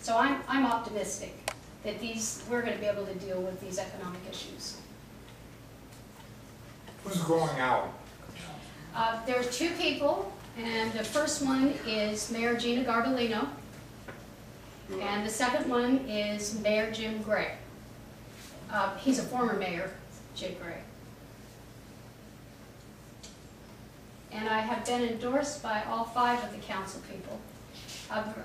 So I'm optimistic that we're going to be able to deal with these economic issues. Who's going out? There's two people, and the first one is Mayor Gina Gardolino, and the second one is Mayor Jim Gray. He's a former mayor, Jim Gray. And I have been endorsed by all 5 of the council people.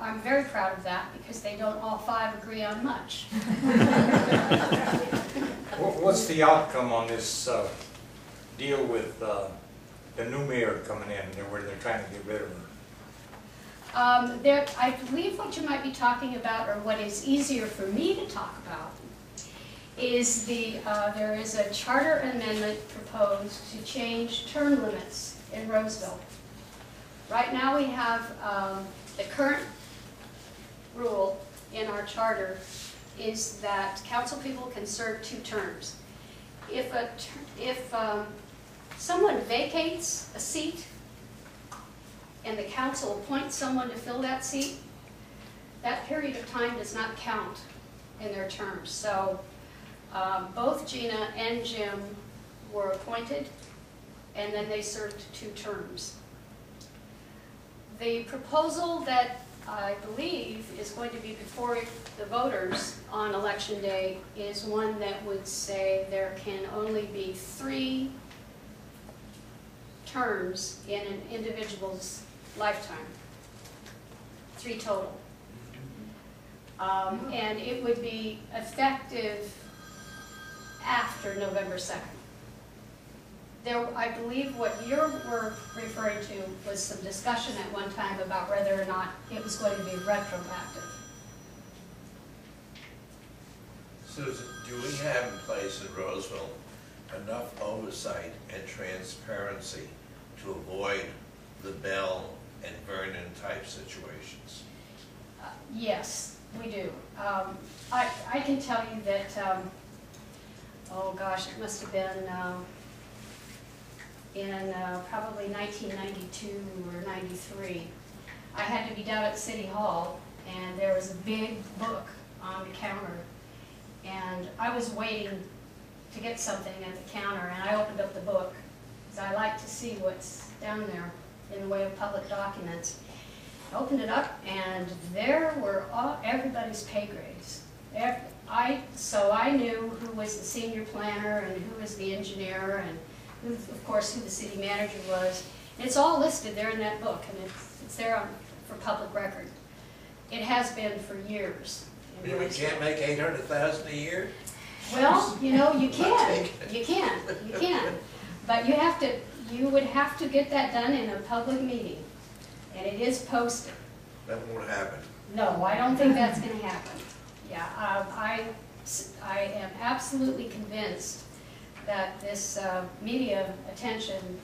I'm very proud of that because they don't all 5 agree on much. What's the outcome on this deal with the new mayor coming in, where they're trying to get rid of her? I believe what you might be talking about, or what is easier for me to talk about, is there is a charter amendment proposed to change term limits in Roseville. Right now we have the current rule in our charter is that council people can serve 2 terms. If someone vacates a seat and the council appoints someone to fill that seat, that period of time does not count in their terms. So both Gina and Jim were appointed, and then they served 2 terms. The proposal that I believe is going to be before the voters on election day is one that would say there can only be 3 terms in an individual's lifetime. 3 total. And it would be effective after November 2nd. I believe what you were referring to was some discussion at one time about whether or not it was going to be retroactive. Susan, do we have in place in Roseville enough oversight and transparency to avoid the Bell and Vernon type situations? Yes, we do. I can tell you that, oh gosh, it must have been in probably 1992 or 93. I had to be down at City Hall, and there was a big book on the counter, and I was waiting to get something at the counter, and I opened up the book because I like to see what's down there in the way of public documents. I opened it up, and there were everybody's pay grades. So I knew who was the senior planner and who was the engineer, and who, of course, who the city manager was. And it's all listed there in that book, and it's there for public record. It has been for years. We can't make $800,000 a year? Well, you know, you can. But you would have to get that done in a public meeting, and it is posted. That won't happen. No, I don't think that's going to happen. Yeah, I am absolutely convinced that this media attention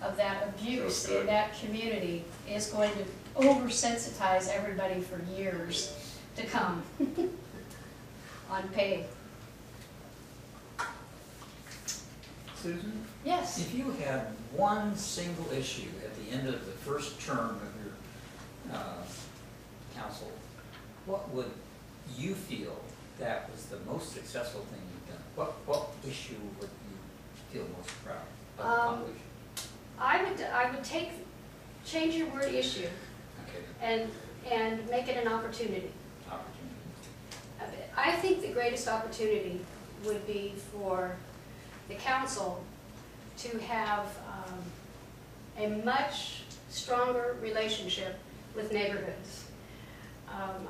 of that abuse in that community is going to oversensitize everybody for years to come on pay. Susan? Yes? If you had one single issue at the end of the first term of your council, what would you feel that was the most successful thing you've done? What issue would you feel most proud of accomplishing? I would change your word issue, Okay. and make it an opportunity. I think the greatest opportunity would be for the council to have a much stronger relationship with neighborhoods.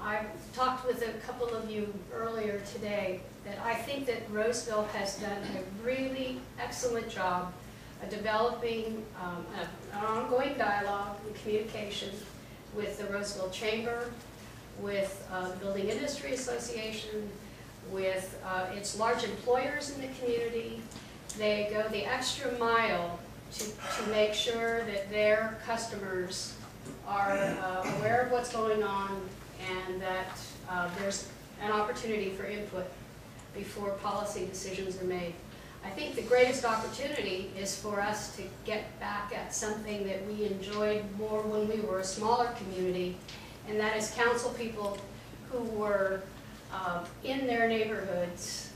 I talked with a couple of you earlier today that I think that Roseville has done a really excellent job of developing an ongoing dialogue and communication with the Roseville Chamber, with the Building Industry Association, with its large employers in the community. They go the extra mile to make sure that their customers are aware of what's going on, and that there's an opportunity for input before policy decisions are made. I think the greatest opportunity is for us to get back at something that we enjoyed more when we were a smaller community, and that is council people who were in their neighborhoods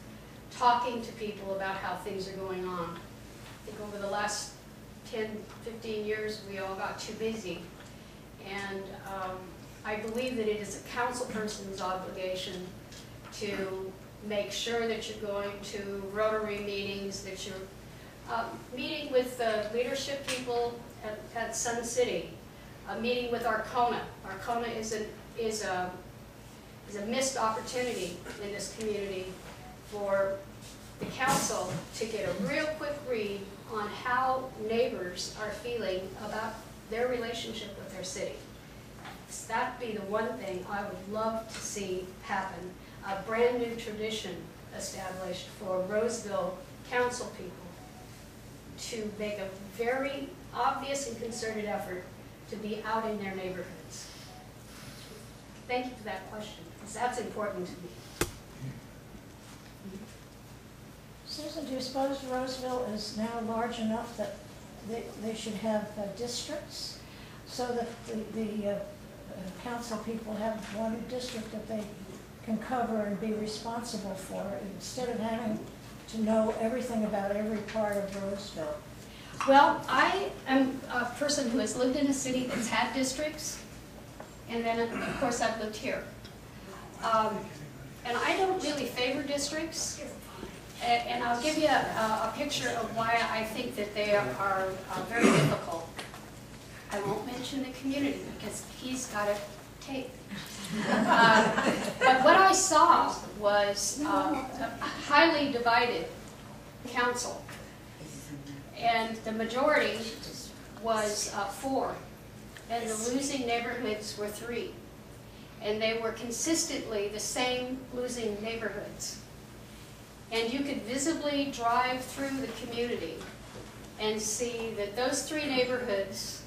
talking to people about how things are going on. I think over the last 10, 15 years, we all got too busy. And I believe that it is a council person's obligation to make sure that you're going to Rotary meetings, that you're meeting with the leadership people at Sun City, meeting with Arcona. Arcona is a missed opportunity in this community for the council to get a real quick read on how neighbors are feeling about their relationship with their city. That'd be the one thing I would love to see happen. A brand new tradition established for Roseville council people to make a very obvious and concerted effort to be out in their neighborhoods. Thank you for that question, because that's important to me. Susan, do you suppose Roseville is now large enough that they should have districts so that the council people have one district that they can cover and be responsible for, instead of having to know everything about every part of Roseville? Well, I am a person who has lived in a city that's had districts, and then, of course, I've lived here. And I don't really favor districts, and I'll give you a picture of why I think that they are very difficult. I won't mention the community because he's got a tape. But what I saw was a highly divided council, and the majority was 4, and the losing neighborhoods were 3, and they were consistently the same losing neighborhoods. And you could visibly drive through the community and see that those 3 neighborhoods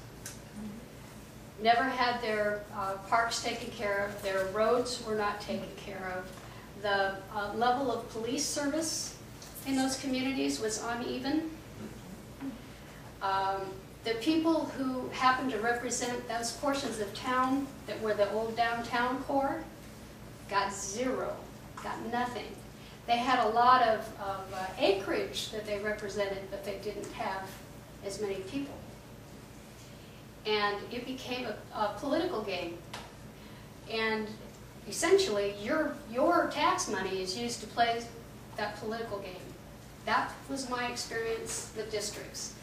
never had their parks taken care of, their roads were not taken care of, the level of police service in those communities was uneven. The people who happened to represent those portions of town that were the old downtown core got 0, got nothing. They had a lot of acreage that they represented, but they didn't have as many people. And it became a political game. And essentially, your tax money is used to play that political game. That was my experience with districts.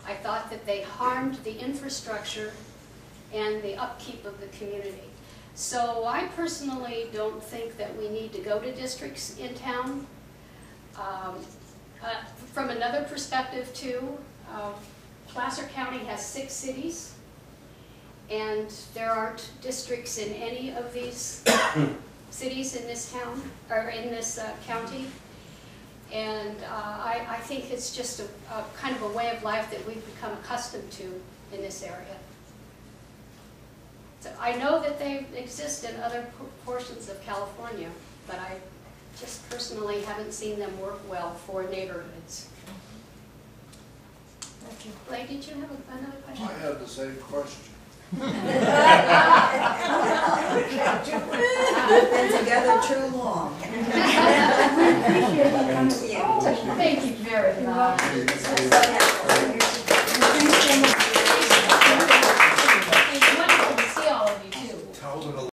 I thought that they harmed the infrastructure and the upkeep of the community. So I personally don't think that we need to go to districts in town. From another perspective too, Placer County has 6 cities, and there aren't districts in any of these cities in this town, or in this county. And I think it's just a kind of a way of life that we've become accustomed to in this area. So I know that they exist in other portions of California, but I just personally haven't seen them work well for neighborhoods. Thank you. Blake, did you have another question? I had the same question. We've been together too long. We appreciate